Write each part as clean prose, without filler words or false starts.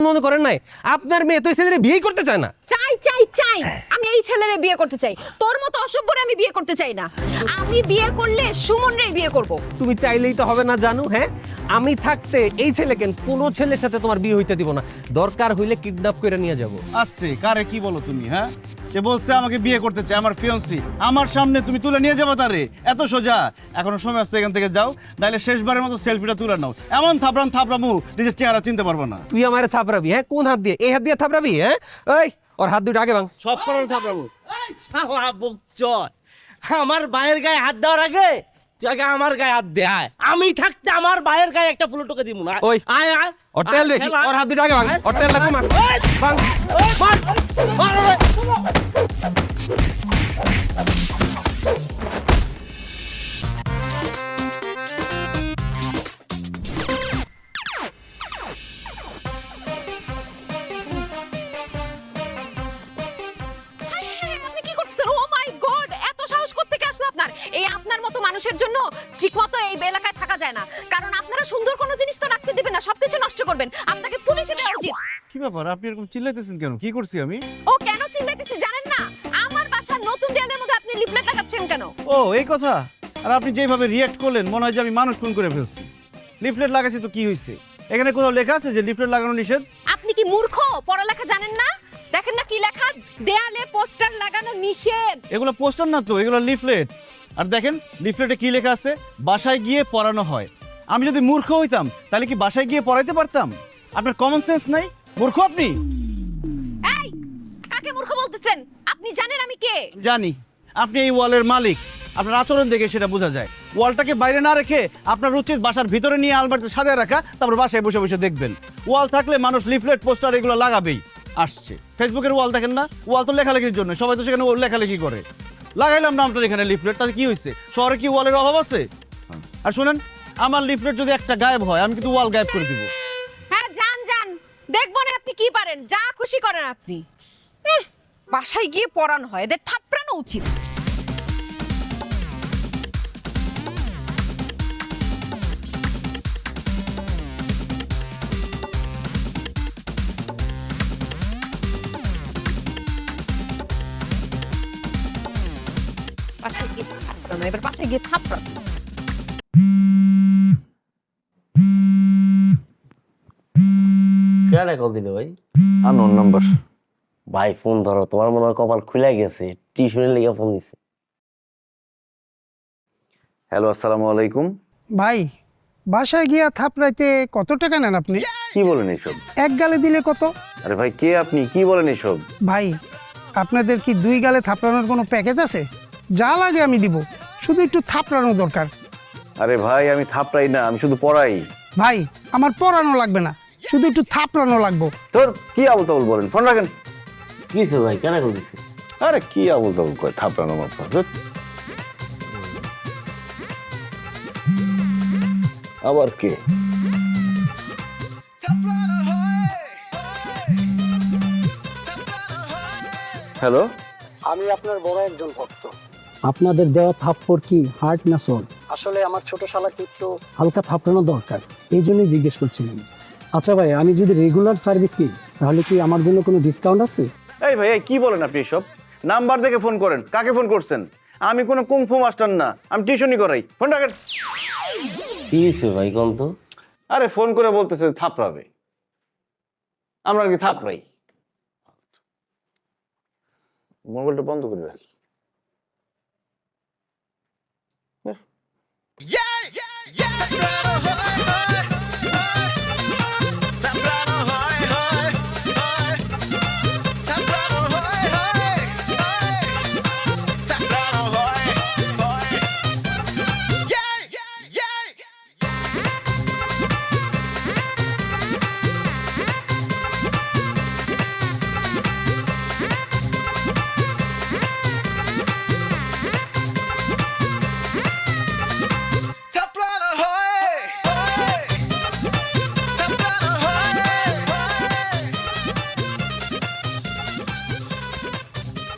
মনে করেন নাই আপনার মেয়ে তো এই ছেলেরে বিয়ে করতে চায় না। চাই চাই চাই, আমি এই ছেলেরে বিয়ে করতে চাই। তোর মতো অসভ্যরে আমি বিয়ে করতে চাই না। আমি বিয়ে করলে সুমনরেই বিয়ে করব। তুমি চাইলেই তো হবে না জানু। হ্যাঁ, আমি থাকতে এই ছেলেকে কোনো ছেলের সাথে তোমার বিয়ে হইতে দিব না। দরকার হইলে কিডন্যাপ করে নিয়ে যাব। আস্তে, কারে কি বলো তুমি? হ্যাঁ, সে বলছে আমাকে বিয়ে করতে চায়, আমার ফিয়ন্সি। আমার সামনে তুমি তুলে নিয়ে যাবো তারে? এত সোজা? এখনো সময় আসছে, এখান থেকে যাও, নাহলে শেষবারের মতো সেলফিটা তুলে নাও। এমন থাপড়ামু নিজের চেহারা চিনতে পারবো না। তুই আমারে থাপড়াবি? হ্যাঁ, কোন হাত দিয়ে? এই হাত দিয়ে থাপড়াবি? হ্যাঁ, ওই ওর হাত দুটো আগে ভাঙ। সব করে থাপড়ামু। শালা বকচর, আমার ভাইয়ের গায়ে হাত দেওয়ার আগে তুই আগে আমার গায়ে হাত দে। আয়, আমি থাকতে আমার ভাইয়ের গায়ে একটা ফুলো টোকে দিব না। ওই আয় আয়, ওর তেল বেশি, ওর হাত দুটো আগে ভাঙ। ওর তেল লাগবে মার। ভাঙ। মার মার ওরে। আপনি কি করতেছেন? ও মাই গড, এত সাহস কোত্থেকে আসলো আপনার? এই আপনার মতো মানুষের জন্য ঠিকমতো এই এলাকায় থাকা যায় না। কারণ আপনারা সুন্দর কোনো জিনিস তো রাখতে দিবেন না, সবকিছু নষ্ট করবেন। আপনাকে পুলিশে দেওয়া উচিত। কি ব্যাপার, আপনি এরকম চিল্লাইতেছেন কেন? কি করছি আমি? ও কেন চিল্লাইতেছে জানেন না? আমার বাসার নতুন দেয়ালের মধ্যে আপনি লিফলেট লাগাচ্ছেন কেন? ও এই কথা। আর আপনি যেভাবে রিয়্যাক্ট করলেন, মনে হয় যে আমি মানুষ খুন করে ফেলছি। লিফলেট লাগাচ্ছি তো কি হয়েছে? এখানে কোথাও লেখা আছে যে লিফলেট লাগানো নিষেধ? আপনি কি মূর্খ? পড়ালেখা জানেন না? দেখেন না কি লেখা, দেয়ালে পোস্টার লাগানো নিষেধ। এগুলো পোস্টার না তো, এগুলো লিফলেট। আর দেখেন লিফলেটে কি লেখা আছে? বাসায় গিয়ে পড়ানো হয়। আমি যদি মূর্খ হইতাম তাহলে কি বাসায় গিয়ে পড়াইতে পারতাম? আপনার কমন সেন্স নাই? মূর্খ আপনি। এই, কাকে মূর্খ বলতেছেন? আপনি জানেন আমি কে? জানি আপনি এই ওয়ালের মালিক। আপনার আচরণ দেখে সেটা বোঝা যায়। ওয়ালটাকে বাইরে না রেখে আপনার উচিত বাসার ভিতরে নিয়ে আলমারিতে সাজায় রাখা, তারপর বাসায় বসে বসে দেখবেন। ওয়াল থাকলে মানুষ লিফলেট পোস্টার এগুলো লাগাবেই। আসছে ফেসবুকের ওয়াল দেখেন না? ওয়াল তো লেখালেখির জন্য, সবাই তো সেখানে লেখালেখি করে। লাগাইলাম না আপনার এখানে লিফলেট, তাতে কি হয়েছে? শহরে কি ওয়ালের অভাব আছে? আর শুনেন, আমার লিফলেট যদি একটা গায়েব হয়, আমি কিন্তু ওয়াল গায়েব করে দিব। হ্যাঁ, যান যান, দেখবো না আপনি কি পারেন। যা খুশি করেন আপনি। বাসায় গিয়ে পড়ানো হয়, এদের থাপড়ানো উচিত। বাসায় গিয়ে থাপড়ানো, এবার বাসায় গিয়ে থাপড়ানো। কেডা কল দিল ভাই? Unknown number. ভাই ফোন ধরো, তোমার মনে হয় কপাল খুলে গেছে, টিউশনের লেগে ফোন দিছে। হ্যালো, আসসালামু আলাইকুম। ভাই, বাসায় গিয়া থাপড়াইতে কত টাকা নেন আপনি? কি বলেন এসব? এক গালে দিলে কত? আরে ভাই, কে আপনি? কি বলেন এসব? ভাই, আপনাদের কি 2 গালে থাপড়ানোর কোনো প্যাকেজ আছে? যা লাগে আমি দিব, শুধু একটু থাপড়ানো দরকার। আরে ভাই, আমি থাপড়াই না, আমি শুধু পড়াই। ভাই, আমার পড়ানো লাগবে না, শুধু একটু থাপড়ানো লাগবে। তোর কি আবল তাবল বলেন? ফোন রাখেন। কি হয়েছে ভাই, কেন কল দিছে? আরে কি আবল তাবল কয়? থাপড়ানো মাত্র। আবার কে? হ্যালো, আমি আপনার বড় একজন ভক্ত। আপনাদের দেওয়া থাপ্পড় কি হার্ট না সোল? আসলে আমার ছোট শালাকে একটু হালকা থাপড়ানো দরকার, এই জন্যই জিজ্ঞেস করছিলাম। আচ্ছা ভাই, আমি যদি রেগুলার সার্ভিস নিই তাহলে কি আমার জন্য কোনো ডিসকাউন্ট আছে? এই ভাই, এই কি বলেন আপনি এসব? নাম্বার দেখে ফোন করেন। কাকে ফোন করছেন? আমি কোনো কুংফু মাস্টার না, আমি টিউশনই করাই। ফোন রাখেন। কি হয়েছে ভাই কোন তো? আরে ফোন করে বলতেছে থাপড়াবে। আমরা কি থাপড়াই? মোবাইলটা বন্ধ করে রাখি।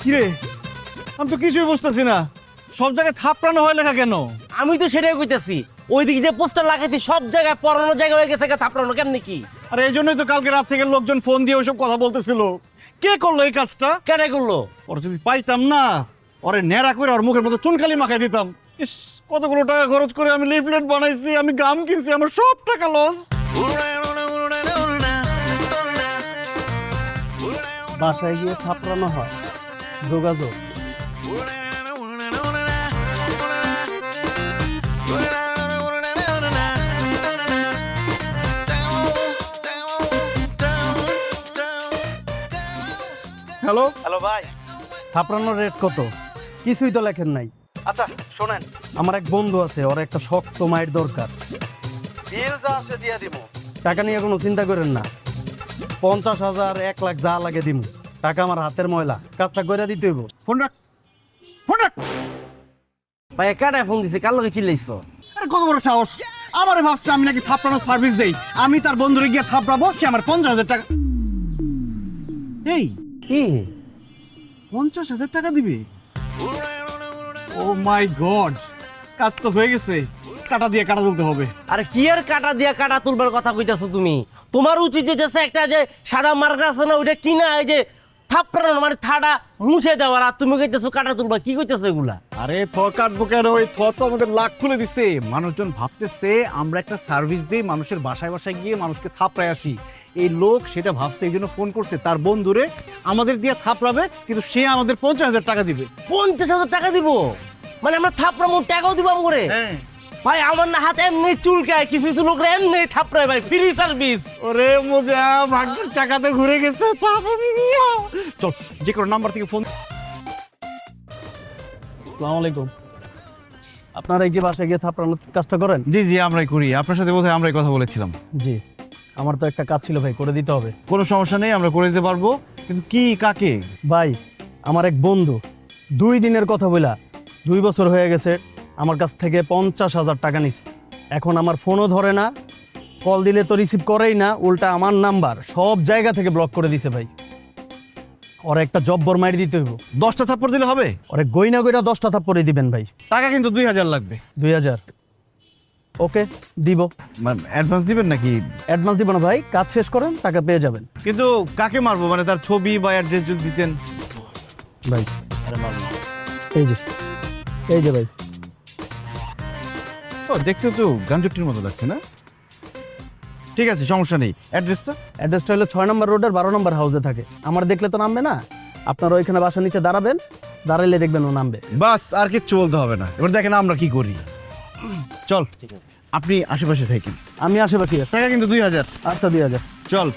কিরে, আমি তো কিছুই বুঝতেছি না। সব জায়গায় থাপড়ানো হয় লেখা কেন? আমি তো সেটাই কইতেছি, ওইদিকে যে পোস্টার লাগাইছি সব জায়গায় পড়ানোর জায়গা হয়ে গেছে, থাপড়ানো কেমনি কি? আর এই জন্যই তো কালকে রাত থেকে লোকজন ফোন দিয়ে ওইসব কথা বলতেছিল। কে করলো এই কাজটা? কেটে করলো? ওর যদি পাইতাম না, ওরে ন্যাড়া করে ওর মুখের মধ্যে চুনকালি মাখাই দিতাম। ইস, কতগুলো টাকা খরচ করে আমি লিফলেট বানাইছি, আমি গাম কিনছি, আমার সব টাকা লস। বাসায় গিয়ে থাপড়ানো হয়, যোগাযোগ। হ্যালো হ্যালো ভাই, থাপড়ানোর রেট কত? কিছুই তো লেখেন নাই। আচ্ছা শোনেন, আমার এক বন্ধু আছে, ওর একটা শক্ত মায়ের দরকার। বিল যা আসে দিয়ে দিব, টাকা নিয়ে কোনো চিন্তা করেন না। 50,000 1 লাখ যা লাগে দিব, টাকা আমার হাতের ময়লা, কাজটা করে দিতে হইব। ফোন রাখ, ফোন রাখ। ভাই কাটায় ফোন দিছে, কার লগে চিল্লাইছো? আরে কত বড় সাহস! আমারে ভাবছে আমি নাকি থাপড়ানোর সার্ভিস দেই। আমি তার বন্ধুরে গিয়ে থাপড়াবো, সে আমার 50,000 টাকা। এই কি 50,000 টাকা দিবে? ও মাই গড, কাজ তো হয়ে গেছে। কাটা দিয়ে কাটা তুলতে হবে। আরে কি আর কাটা দিয়া কাটা তুলবার কথা কইতাছো তুমি? তোমার উচিত যে একটা যে সাদা মার্কা আছে না, ওইটা কিনা এই যে থাপড়ানো মানে থাড়া মুছে দেওয়ার, আর তুমি কইতেছো কাটা তুলবা। কি কইতেছো এগুলা? আরে থ কাটবো কেন? ওই থ তো আমাদের লাখ খুলে দিছে। মানুষজন ভাবতেছে আমরা একটা সার্ভিস দিই, মানুষের বাসায় বাসায় গিয়ে মানুষকে থাপড়ায় আসি। এই লোক সেটা ভাবছে, এই জন্য ফোন করছে তার বন্ধুরে আমাদের দিয়ে থাপড়াবে, কিন্তু সে আমাদের 50,000 টাকা দিবে। 50,000 টাকা দিব? মানে আমরা থাপড়ামো, টাকাও দিব আমরে? ভাই আমার না হাত এমনি চুলকায়, কিছু কিছু লোক এমনি থাপড়ায় ভাই, ফ্রি সার্ভিস। ওরে মজা, ভাগ্যের চাকাতে ঘুরে গেছে। চল, যে কোনো নাম্বার থেকে ফোন। আসসালামু আলাইকুম। আপনারা এই যে বাসায় গিয়ে থাপড়ানোর কাজটা করেন? জি জি, আমরাই করি। আপনার সাথে বোধহয় আমরাই কথা বলেছিলাম। জি, আমার তো একটা কাজ ছিল ভাই, করে দিতে হবে। কোনো সমস্যা নেই, আমরা করে দিতে পারবো। কিন্তু কি, কাকে? ভাই, আমার এক বন্ধু 2 দিনের কথা বলা 2 বছর হয়ে গেছে, আমার কাছ থেকে 50,000 টাকা নিছে। এখন আমার ফোনও ধরে না, কল দিলে তো রিসিভ করেই না, উল্টা আমার নাম্বার সব জায়গা থেকে ব্লক করে দিছে ভাই। ওর একটা জব্বর মাইর দিতে হইব। 10টা থাপ্পড় দিলে হবে? ওরে গইনা গইনা 10টা থাপ্পড় দিবেন ভাই। টাকা কিন্তু 2,000 লাগবে। 2,000 ওকে দিব। অ্যাডভান্স দিবেন নাকি? অ্যাডভান্স দিব না ভাই, কাজ শেষ করেন, টাকা পেয়ে যাবেন। কিন্তু কাকে মারবো? মানে তার ছবি বা অ্যাড্রেস যদি দিতেন। ভাই এই যে ভাই। ও, দেখতে তো গাঞ্জুটির মতো লাগছে না? ঠিক আছে, সমস্যা নেই। অ্যাড্রেসটা? অ্যাড্রেসটা হলো 6 নম্বর রোডের 12 নম্বর হাউসে থাকে। আমার দেখলে তো নামবে না, আপনারা ওইখানে বাসার নিচে দাঁড়াবেন, দাঁড়াইলে দেখবেন ও নামবে। বাস, আর কিচ্ছু বলতে হবে না। এবার দেখেন আমরা কি করি। চল, আপনি আশেপাশে থাকেন, আমি আশেপাশে আছি। টাকা কিন্তু 2,000। আচ্ছা 2,000। চল।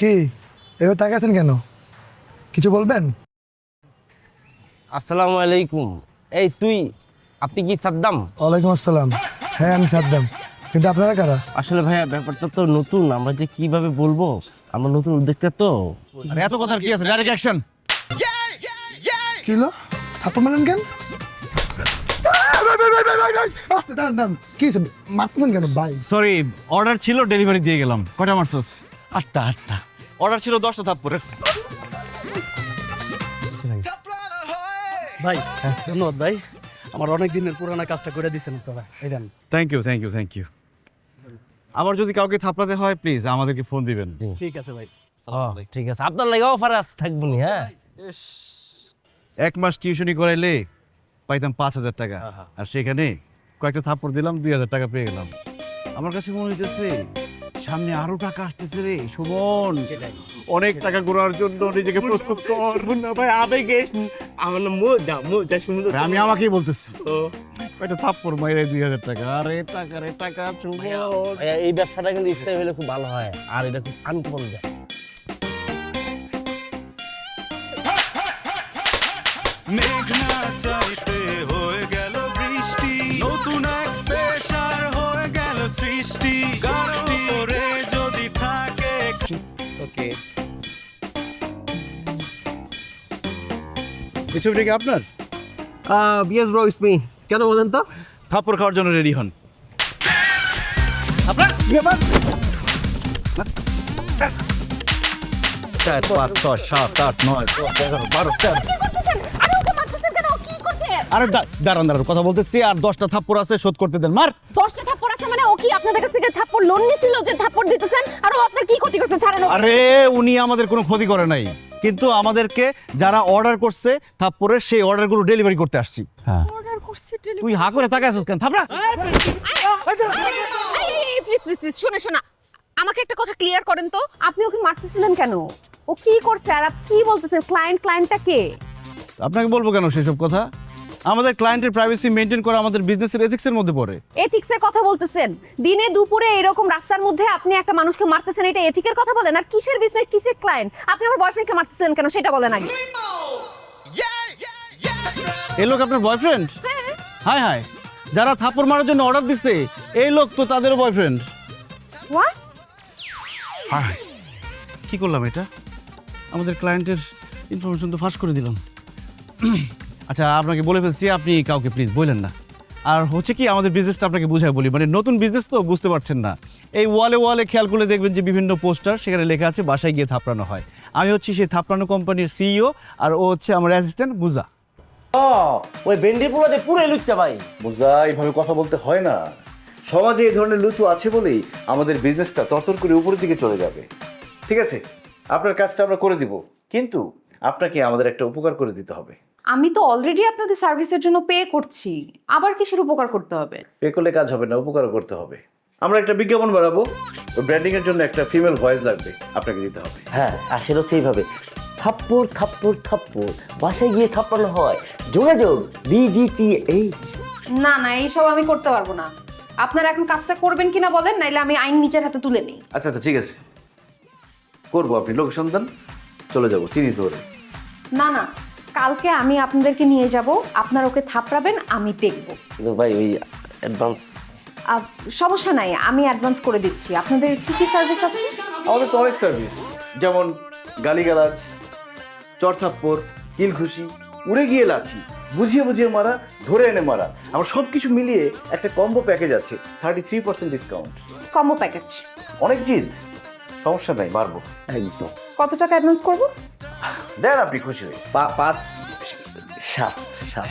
কি এবার তাকে আছেন কেন? কিছু বলবেন? আসসালামু আলাইকুম। এই তুই, আপনি কি সাদ্দাম? ওয়ালাইকুম আসসালাম। হ্যাঁ আমি সাদ্দাম, কিন্তু আপনারা কারা? আসলে ভাইয়া ব্যাপারটা তো নতুন, আমরা যে কিভাবে বলবো, আমরা নতুন উদ্যোক্তা তো। আরে এত কথার কি আছে? Direct action. কি হলো? থাপ্পড় মারলেন কেন? আস্তে, দাঁড়ান দাঁড়ান, কি হয়েছে? মারতেছেন কেন ভাই? সরি, অর্ডার ছিল, ডেলিভারি দিয়ে গেলাম। কয়টা মারছস? 8টা। অর্ডার ছিল 10টা থাপ্পড়ের। ভাই ধন্যবাদ ভাই, আমার অনেক দিনের পুরানা কাজটা করে দিয়েছেন আপনারা। এই দেন। Thank you, thank you, thank you. আবার যদি কাউকে থাপড়াতে হয় প্লিজ আমাদেরকে ফোন দিবেন। ঠিক আছে ভাই। ঠিক আছে, আপনার লাগে অফার আছে, থাকবো নি। হ্যাঁ, 1 মাস টিউশনি করাইলে পাইতাম 5,000 টাকা, আর সেখানে কয়েকটা থাপ্পড় দিলাম, 2,000 টাকা পেয়ে গেলাম। আমার কাছে মনে হইতেছে সামনে আরো টাকা আসতেছে রে সুমন। অনেক টাকা ঘোরার জন্য নিজেকে প্রস্তুত কর। না ভাই, আবেগে আমার মোজা সুন্দর। আমি আমাকেই বলতেছি, কয়েকটা থাপ্পড় মাইরে 2,000 টাকা। আরে টাকা রে টাকা সুমন। ভাইয়া, এই ব্যবসাটা কিন্তু স্থায়ী হলে খুব ভালো হয়, আর এটা খুব আনকমন যায়। মেঘনা চাইতে হয়ে গেল বৃষ্টি, নতুন এক পেশার হয়ে গেল সৃষ্টি, কারো করে যদি থাকে। ওকে, এই ছবিটা কি আপনার? Yes bro, it's me. কেন বলেন তো? থাপ্পড় খাওয়ার জন্য রেডি হন। 4 5 6 7 8 9 10 11 12 13 কি করতেছেন? আরে ওকে মারতেছেন কেন? ও কি করছে? আরে দাঁড়ান কথা বলতেছি, আর 10টা থাপ্পড় আছে, শোধ করতে দেন। মার। 10টা থাপ্পড় আছে মানে ও কি আপনাদের কাছ থেকে থাপ্পড় লোন নিছিল যে থাপ্পড় দিতেছেন? আর ও আপনার কি ক্ষতি করছে? ছাড়েন ওকে। আরে উনি আমাদের কোনো ক্ষতি করে নাই, কিন্তু আমাদেরকে যারা অর্ডার করছে থাপ্পড়ের, সেই অর্ডারগুলো ডেলিভারি করতে আসছি। হ্যাঁ, অর্ডার করছে তুই হা করে তাকায় আছিস কেন? থাপড়া। প্লিজ প্লিজ প্লিজ শুনে শোনা, আমাকে একটা কথা ক্লিয়ার করেন তো, আপনি ওকে মারতেছিলেন কেন? ও কি করছে আর আপনি কি বলতেছেন? ক্লায়েন্টটা কে? আপনাকে বলবো কেন সেসব কথা? আমাদের ক্লায়েন্টের প্রাইভেসি মেইনটেইন করা আমাদের বিজনেসের এথিক্সের মধ্যে পড়ে। এথিক্সের কথা বলতেছেন? দিনে দুপুরে এরকম রাস্তার মধ্যে আপনি একটা মানুষকে মারতেছেন, এটা এথিকের কথা বলেন? আর কিসের বিজনেস, কিসের ক্লায়েন্ট? আপনি আমার বয়ফ্রেন্ডকে মারতেছেন কেন সেটা বলেন আগে। এই লোক আপনার বয়ফ্রেন্ড? হাই হাই, যারা থাপ্পড় মারার জন্য অর্ডার দিচ্ছে এই লোক তো তাদেরও বয়ফ্রেন্ড। হোয়াট? হাই, কি করলাম এটা? আমাদের ক্লায়েন্টের ইনফরমেশন তো ফাঁস করে দিলাম। আচ্ছা, আপনাকে বলে ফেলছি, আপনি কাউকে প্লিজ বললেন না। আর হচ্ছে কি, আমাদের বিজনেসটা আপনাকে বুঝাই বলি, মানে নতুন বিজনেস তো বুঝতে পারছেন না। এই ওয়ালে খেয়াল করলে দেখবেন যে বিভিন্ন পোস্টার, সেখানে লেখা আছে বাসায় গিয়ে থাপড়ানো হয়। আমি হচ্ছি সেই থাপড়ানো কোম্পানির সিইও, আর ও হচ্ছে আমার অ্যাসিস্ট্যান্ট বুজা। ওই ভেন্ডি পুরোতে পুরো লুচ্চা ভাই। বুঝা, এইভাবে কথা বলতে হয় না। সমাজে এই ধরনের লুচু আছে বলেই আমাদের বিজনেসটা তরতর করে উপরের দিকে চলে যাবে। ঠিক আছে, আপনার কাজটা আমরা করে দিব, কিন্তু আপনাকে আমাদের একটা উপকার করে দিতে হবে। আমি তো অলরেডি আপনাদের সার্ভিসের জন্য পে করছি, আবার কিসের উপকার করতে হবে? পে করলে কাজ হবে না, উপকারও করতে হবে। আমরা একটা বিজ্ঞাপন বানাবো, ব্র্যান্ডিং এর জন্য একটা ফিমেল ভয়েস লাগবে, আপনাকে দিতে হবে। হ্যাঁ, আর সেটা হচ্ছে এইভাবে, থাপ্পড় থাপ্পড় থাপ্পড়, বাসায় গিয়ে থাপ্পানো হয়। যোগাযোগ BGTH। না না, এইসব আমি করতে পারবো না। আপনারা এখন কাজটা করবেন কিনা বলেন, নাইলে আমি আইন নিজের হাতে তুলে নিই। আচ্ছা ঠিক আছে, করবো। আপনি লোকেশন দেন, চলে যাবো, চিনি তো ওরে। না না, কালকে আমি আপনাদেরকে নিয়ে যাব, আপনারা ওকে থাপড়াবেন, আমি দেখব। কিন্তু ভাই ওই অ্যাডভান্স। সমস্যা নাই, আমি অ্যাডভান্স করে দিচ্ছি। আপনাদের কি কি সার্ভিস আছে? আমাদের তো অনেক সার্ভিস, যেমন গালিগালাজ, চড়থাপ্পড়, কিল খুশি, উড়ে গিয়ে লাথি, বুঝিয়ে মারা, ধরে এনে মারা, আমার সব কিছু মিলিয়ে একটা কম্বো প্যাকেজ আছে, 33% ডিসকাউন্ট। Combo package. অনেক জিদ, সমস্যা নাই, মারবো একদম। কত টাকা অ্যাডভান্স করব? দেন আপনি খুশি হয়ে। 5 7 7।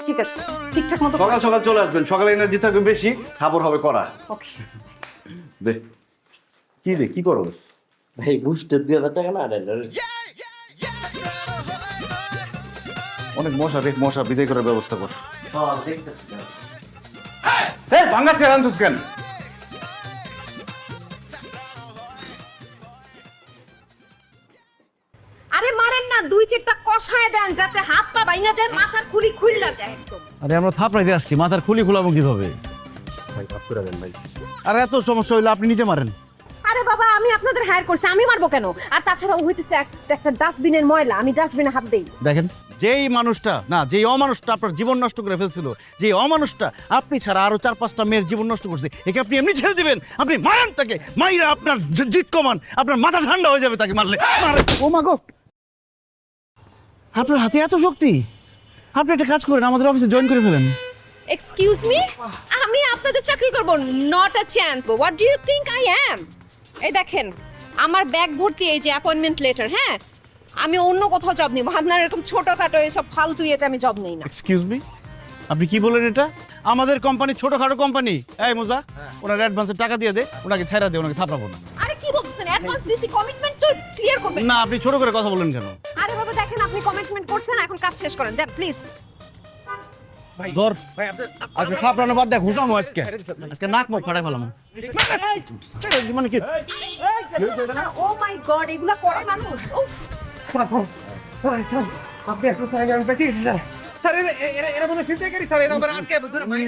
ঠিক আছে, ঠিকঠাক মতো। সকাল সকাল চলে আসবেন, সকালে এনার্জি থাকবে বেশি, খাবার হবে করা। ওকে। দে কি রে, কি করো? ভাই বুস্টার 2000 টাকা না দেন। অনেক মশা রে, মশা বিদায় করার ব্যবস্থা কর। হ্যাঁ, দেখতেছি। এই ভাঙা চেয়ার আনছিস কেন? আরে মারেন না, 2-4টা কষায় দেন যাতে হাত পা ভাঙা যায়, মাথার খুলি খুললা যায় একদম। আরে আমরা থাপড়াইতে আসছি, মাথার খুলি খোলাবো কিভাবে? আর এত সমস্যা হইলে আপনি নিজে মারেন। আরে বাবা, আমি আপনাদের হায়ার করছি, আমি মারবো কেন? আর তাছাড়া ও হইতেছে একটা ডাস্টবিনের ময়লা, আমি ডাস্টবিনে হাত দেই। দেখেন, যেই অমানুষটা আপনার জীবন নষ্ট করে ফেলছিল, যেই অমানুষটা আপনি ছাড়া আরো 4-5টা মেয়ের জীবন নষ্ট করছে, একে আপনি এমনি ছেড়ে দিবেন? আপনি মারেন তাকে, মাইরা আপনার জিত কমান, আপনার মাথা ঠান্ডা হয়ে যাবে তাকে মারলে। ও মা গো, আপনার হাতে এত শক্তি! আপনি একটা কাজ করেন, আমাদের অফিসে জয়েন করে ফেলেন। এক্সকিউজ মি, আমি আপনাদের চাকরি করব? Not a chance. What do you think I am? এই দেখেন, আমার ব্যাগ ভর্তি এই যে অ্যাপয়েন্টমেন্ট লেটার। হ্যাঁ, আমি অন্য কোথাও জব নিব, আপনার এরকম ছোটখাটো এসব ফালতু ইয়েতে আমি জব নেই না। এক্সকিউজ মি, আপনি কি বলেন এটা? আমাদের কোম্পানি ছোটখাটো কোম্পানি। এই মোজা, ওনার অ্যাডভান্সের টাকা দিয়ে দে, ওনাকে ছেড়ে দে, ওনাকে থাপড়াবো না। আরে কি বলছেন? অ্যাডভান্স দিছি, কমিটমেন্ট তো ক্লিয়ার করবেন। না, আপনি ছোট করে কথা বলেন কেন? আরে বাবা দেখেন, আপনি কমিটমেন্ট করছেন, এখন কাজ শেষ করেন, যান প্লিজ। ধর, আজকে থাপড়ানো বাদ দেখ, ঘুষামো আজকে নাক মুখ ফাটাই ফেলাম। মানে কি? ও মাই গড, এগুলা করে মানুষ? উফ। আপনি একটু সাইড আমি বেঁচে গেছি স্যার। স্যার এরা মনে ফিরতে গেছি স্যার, এরা আমার আটকে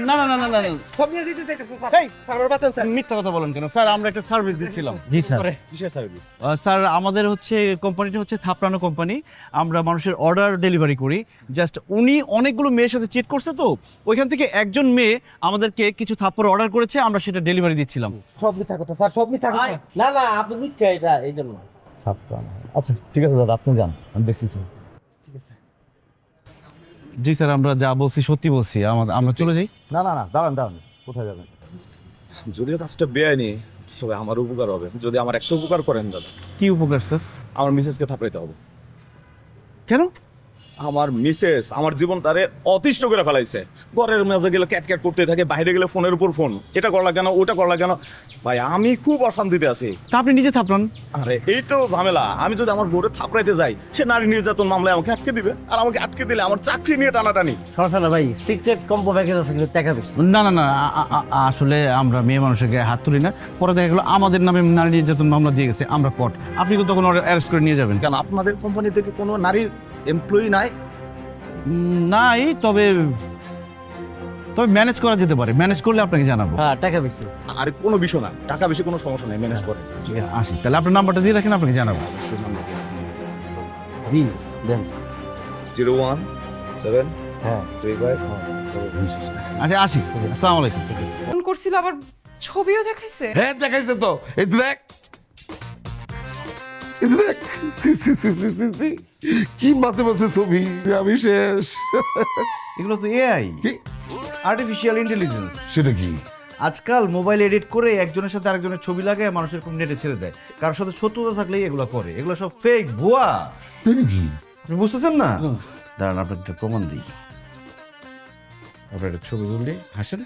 না। সব নিয়ে দিতে চাইতেছে স্যার। এই স্যার আমার বাঁচান স্যার। মিথ্যা কথা বলেন কেন? স্যার আমরা একটা সার্ভিস দিচ্ছিলাম। জি স্যার। কিসের সার্ভিস? স্যার আমাদের হচ্ছে কোম্পানিটা হচ্ছে থাপড়ানো কোম্পানি। আমরা মানুষের অর্ডার ডেলিভারি করি। জাস্ট উনি অনেকগুলো মেয়ের সাথে চিট করছে, তো ওইখান থেকে একজন মেয়ে আমাদেরকে কিছু থাপ্পড় অর্ডার করেছে, আমরা সেটা ডেলিভারি দিচ্ছিলাম। সব মিথ্যা কথা স্যার, সব মিথ্যা কথা। না আপনি বুঝছে এটা এই জন্য। আচ্ছা ঠিক আছে দাদা, আপনি যান, আমি দেখতেছি। জি স্যার, আমরা যা বলছি সত্যি বলছি, আমরা চলে যাই। না না না, দাঁড়ান দাঁড়ান, কোথায় যাবেন? যদিও কাজটা বেআইনি, তবে আমার উপকার হবে যদি আমার একটা উপকার করেন দাদা। কি উপকার স্যার? আমার মিসেসকে থাপড়াইতে হবে। কেন? আমার মিসেস আমার জীবন তারে অতিষ্ঠ করে ফেলাইছে। ঘরের মাঝে গেলে ক্যাট ক্যাট করতে থাকে, বাইরে গেলে ফোনের উপর ফোন, এটা করলা কেন ওটা করলা কেন। ভাই আমি খুব অশান্তিতে আছি। তা আপনি নিজে থাপড়ান। আরে এই তো ঝামেলা, আমি যদি আমার বোরে থাপড়াইতে যাই সে নারী নির্যাতন মামলায় আমাকে আটকে দিবে, আর আমাকে আটকে দিলে আমার চাকরি নিয়ে টানাটানি। সমস্যা না ভাই, সিক্রেট কম্পো প্যাকেজ আছে কিন্তু টাকা বেশি। না না না, আসলে আমরা মেয়ে মানুষের গায়ে হাত তুলি না। পরে দেখা গেলো আমাদের নামে নারী নির্যাতন মামলা দিয়ে গেছে, আমরা কট। আপনি তো তখন অ্যারেস্ট করে নিয়ে যাবেন। কেন আপনাদের কোম্পানি থেকে কোনো নারীর এমপ্লয়ি নাই? নাই, তবে ম্যানেজ করা যেতে পারে। ম্যানেজ করলে আপনাকে জানাবো। হ্যাঁ, টাকা বেশি। আর কোনো বিষয় না, টাকা বেশি কোনো সমস্যা নেই, ম্যানেজ করে। আসিস, তাহলে আপনার নাম্বারটা দিয়ে রাখেন, আপনাকে জানাবো। জি দেন। 017 হ্যাঁ 35 আচ্ছা আসি, আসসালামু আলাইকুম। ফোন করছিল, আবার ছবিও দেখাইছে। হ্যাঁ দেখাইছে তো, এই তো দেখ, এই তো দেখ, see see see see see see, কি মাঝে মাঝে ছবি, আমি শেষ। এগুলো তো এআই, কি? Artificial intelligence. সেটা কি? আজকাল মোবাইল এডিট করে একজনের সাথে আরেকজনের ছবি লাগায় মানুষের খুব নেটে ছেড়ে দেয়। কারোর সাথে শত্রুতা থাকলেই এগুলো করে। এগুলো সব ফেক, ভুয়া। তাই কি? আপনি বুঝতেছেন না? দাঁড়ান, আপনাকে একটা প্রমাণ দিই। আপনার একটা ছবি তুললি, হাসেন।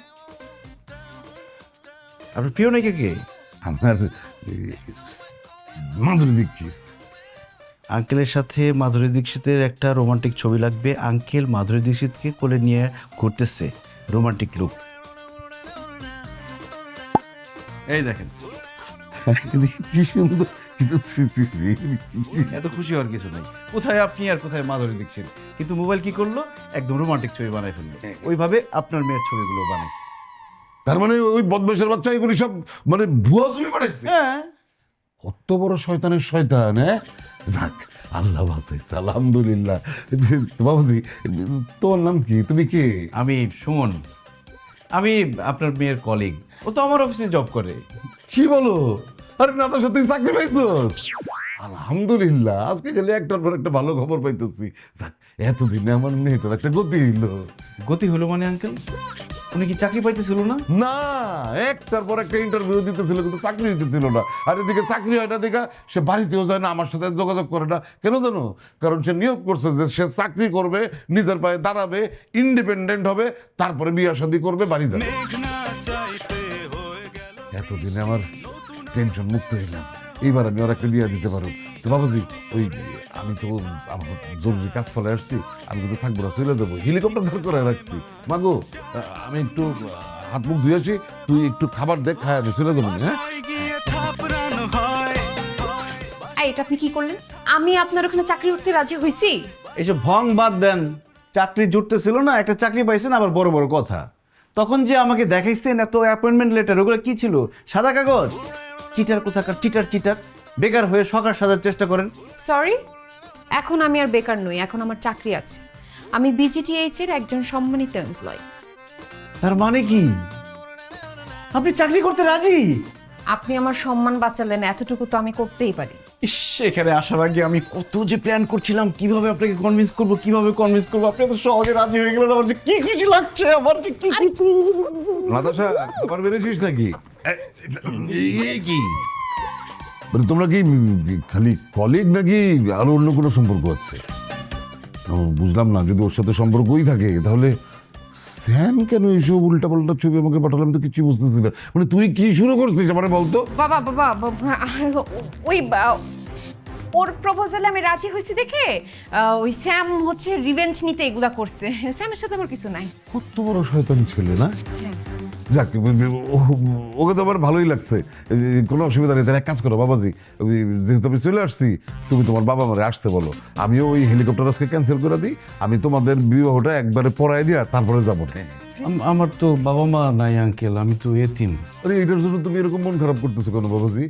আপনার প্রিয় নায়িকা কে? আমার মাধুরী দীক্ষিত। আঙ্কেলের সাথে মাধুরী দীক্ষিতের একটা রোমান্টিক ছবি লাগবে। আঙ্কেল মাধুরী দীক্ষিতকে কোলে নিয়ে ঘুরতেছে, রোমান্টিক লুক। এই দেখেন, কি সুন্দর, কিন্তু সি সি সি, এত খুশি হওয়ার কিছু নেই। কোথায় আপনি আর কোথায় মাধুরী দীক্ষিত, কিন্তু মোবাইল কি করলো, একদম রোমান্টিক ছবি বানাই ফেললো। ওইভাবে আপনার মেয়ের ছবিগুলো বানাইছে। তার মানে ওই বদমাশের বাচ্চা এগুলি সব মানে ভুয়া ছবি পাঠাইছে? হ্যাঁ, কত বড় শয়তানের শয়তান! হ্যাঁ, যাক, আল্লাহ বাঁচাইছে, আলহামদুলিল্লাহ। বাবুজি, তোমার নাম কি? তুমি কে? আমি সুমন, আমি আপনার মেয়ের কলিগ। ও তো আমার অফিসে জব করে। কি বলো? আরে না, তার সাথে চাকরি পাইছস? আলহামদুলিল্লাহ, আজকে গেলে একটার পর একটা ভালো খবর পাইতেছি। যাক, এতদিনে আমার মেয়েটার একটা গতি হইলো। গতি হলো মানে আঙ্কেল, উনি কি চাকরি পাইতেছিল না? না, একটার পর একটা ইন্টারভিউ দিতেছিল, কিন্তু চাকরি দিতেছিল না। আর এদিকে চাকরি হয় না দেখা সে বাড়িতেও যায় না, আমার সাথে যোগাযোগ করে না। কেন জানো? কারণ সে নিয়োগ করছে যে সে চাকরি করবে, নিজের পায়ে দাঁড়াবে, ইন্ডিপেন্ডেন্ট হবে, তারপরে বিয়ে শাদী করবে, বাড়ি যাবে। এতদিনে আমার টেনশন মুক্ত হইলাম, এইবার আমি ওর একটা বিয়ে দিতে পারবো। তো বাবুজি, ওই আমি তো আমার জরুরি কাজ ফলে আসছি, আমি কিন্তু থাকবো না, চলে যাবো। হেলিকপ্টার ধর করে রাখছি। মাগো, আমি একটু হাত মুখ ধুয়ে আসি, তুই একটু খাবার দেখ, খায় আমি চলে যাবো। হ্যাঁ, এটা আপনি কি করলেন? আমি আপনার ওখানে চাকরি করতে রাজি হয়েছি? এইসব ভং বাদ দেন। চাকরি জুটতেছিল না, একটা চাকরি পাইছেন, আবার বড় বড় কথা। তখন যে আমাকে দেখাইছেন এত অ্যাপয়েন্টমেন্ট লেটার, ওগুলো কি ছিল? সাদা কাগজ। চিটার কোথাকার, চিটার চিটার। বেকার হয়ে সকার সাজার চেষ্টা করেন। সরি, এখন আমি আর বেকার নই, এখন আমার চাকরি আছে। আমি বিজিটিএইচ এর একজন সম্মানিত এমপ্লয়ি। তার মানে কি আপনি চাকরি করতে রাজি? আপনি আমার সম্মান বাঁচালেন, এতটুকু তো আমি করতেই পারি। ইস, এখানে আসার আগে আমি কত যে প্ল্যান করছিলাম, কিভাবে আপনাকে কনভিন্স করবো, কিভাবে কনভিন্স করবো। আপনি তো সহজে রাজি হয়ে গেলেন, আমার যে কি খুশি লাগছে, আমার যে কি নাতাশা, তোমার বেড়েছিস নাকি? এই কি মানে তোমরা কি খালি কলিগ নাকি আরো অন্য কোনো সম্পর্ক আছে? বুঝলাম না। যদি ওর সাথে সম্পর্কই থাকে তাহলে স্যাম কেন এইসব উল্টা পাল্টা ছবি আমাকে পাঠালাম, তো কিছু বুঝতেছি না। মানে তুই কি শুরু করছিস আমার বলতো? বাবা বাবা ওই ওর প্রপোজালে আমি রাজি হয়েছি দেখে ওই স্যাম হচ্ছে রিভেঞ্জ নিতে এগুলা করছে। স্যামের সাথে আমার কিছু নাই। কত বড় শয়তান ছেলে না? যাক, ওকে তো আমার ভালোই লাগছে, কোনো অসুবিধা নেই। তাহলে এক কাজ করো বাবাজি, যেহেতু আমি চলে আসছি, তুমি তোমার বাবা মারে আসতে বলো। আমিও ওই হেলিকপ্টার আজকে ক্যান্সেল করে দিই, আমি তোমাদের বিবাহটা একবারে পড়াই দিয়া তারপরে যাবো। আমার তো বাবা মা নাই আঙ্কেল, আমি তো এতিম। আরে এটার জন্য তুমি এরকম মন খারাপ করতেছো কেন বাবাজি?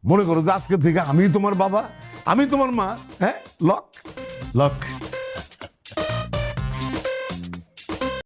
মনে করো যে আজকে থেকে আমি তোমার বাবা, আমি তোমার মা। হ্যাঁ, লক লক।